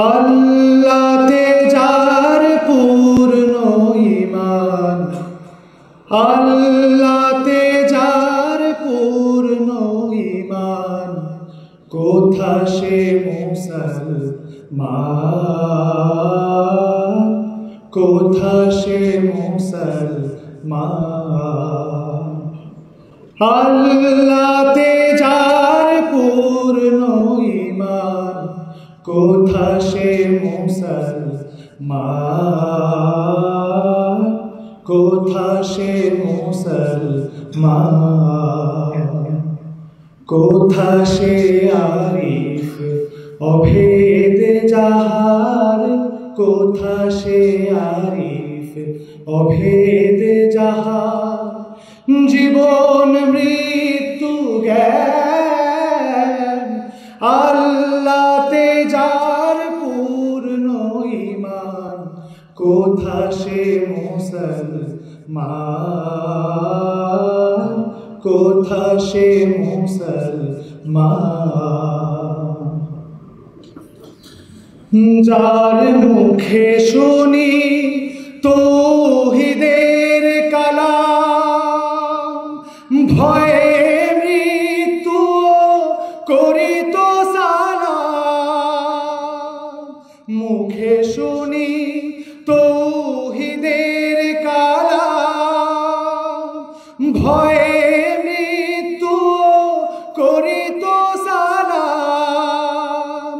আল্লাহতে যার পূর্ণ ঈমান, আল্লাহতে যার পূর্ণ ঈমান, কোথা সে মুসলমান, কোথা সে মুসলমান। আল্লাহতে যার পূর্ণ ঈমান, কোথা সে মুসলমান, কোথা সে মুসলমান। কোথা সে আরিফ অভেদ যাহার, কোথা সে আরিফ অভেদ যাহার, জীবন মৃত্যু জ্ঞান। আল্লাহতে যার পূর্ণ ঈমান, কোথা সে মুসলমান, কোথা সে মুসলমান। যার মুখে শুনি তৌহিদের কালাম, ভয়ে মৃত্যু করিত সালাম। মুখে শুনি তৌহিদের কালাম, ভয়ে মৃত্যু করিত সালাম।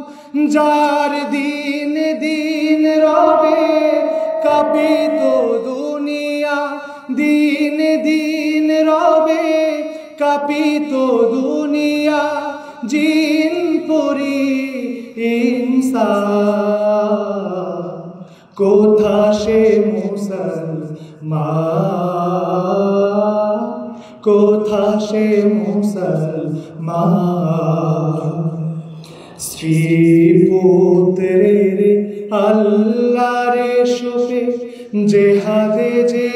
যার দিন দিন রবে কাঁপিত দুনিয়া, দিন দিন রবে কাঁপিত দুনিয়া। জিন পরি ইনসান, কোথা সে মুসলমান, কোথা সে মুসলমান। স্ত্রী পুত্রের আল্লাহরে শোকে, জেহাদে যে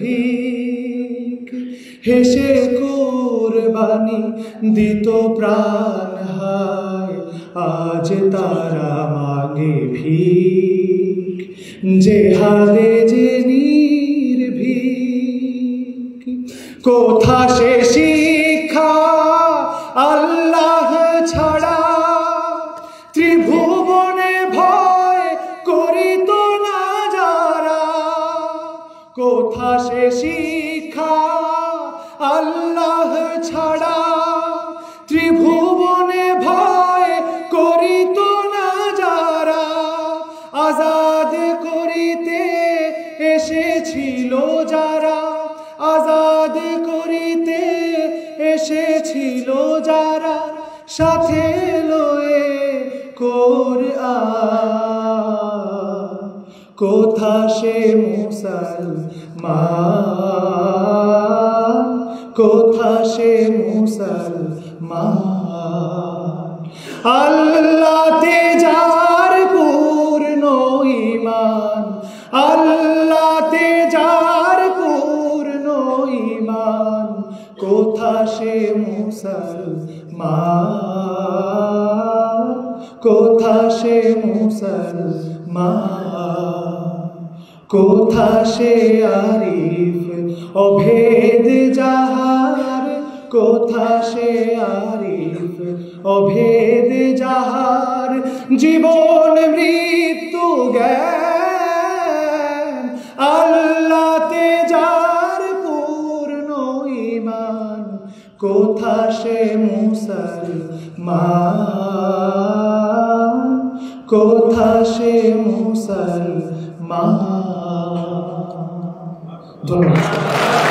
নির্ভীক, হেসে কুরবানি দিত প্রাণ হায়, আজ তারা মাগে ভিক। জেহাদে যে নির্ভীক, কোথা সে শিক্ষা আল্লাহ ছাড়া, ত্রিভুবনে ভয় করিত না যারা। কোথা সে শিক্ষা আল্লাহ ছাড়া, ত্রিভুবনে ভয় করিত না যারা। আজাদ করিতে এসেছিল যারা, আজাদ করিতে এসেছিল যারা, সাথে লয়ে কোরআন। কোথা সে মুসলমান, কোথা সে মুসলমান। আল্লাহতে যার পূর্ণ ঈমান, আল্লাহতে যার পূর্ণ ঈমান, কোথা সে মুসলমান, কোথা সে মুসলমান। কোথা সে আরিফ অভেদ যাহার, কোথা সে আরিফ অভেদ যাহার, জীবন মৃত্যু জ্ঞান। আল্লাহতে যার পূর্ণ ঈমান, কোথা সে মুসলমান, কোথা সে মুসলমান। ধন্যবাদ।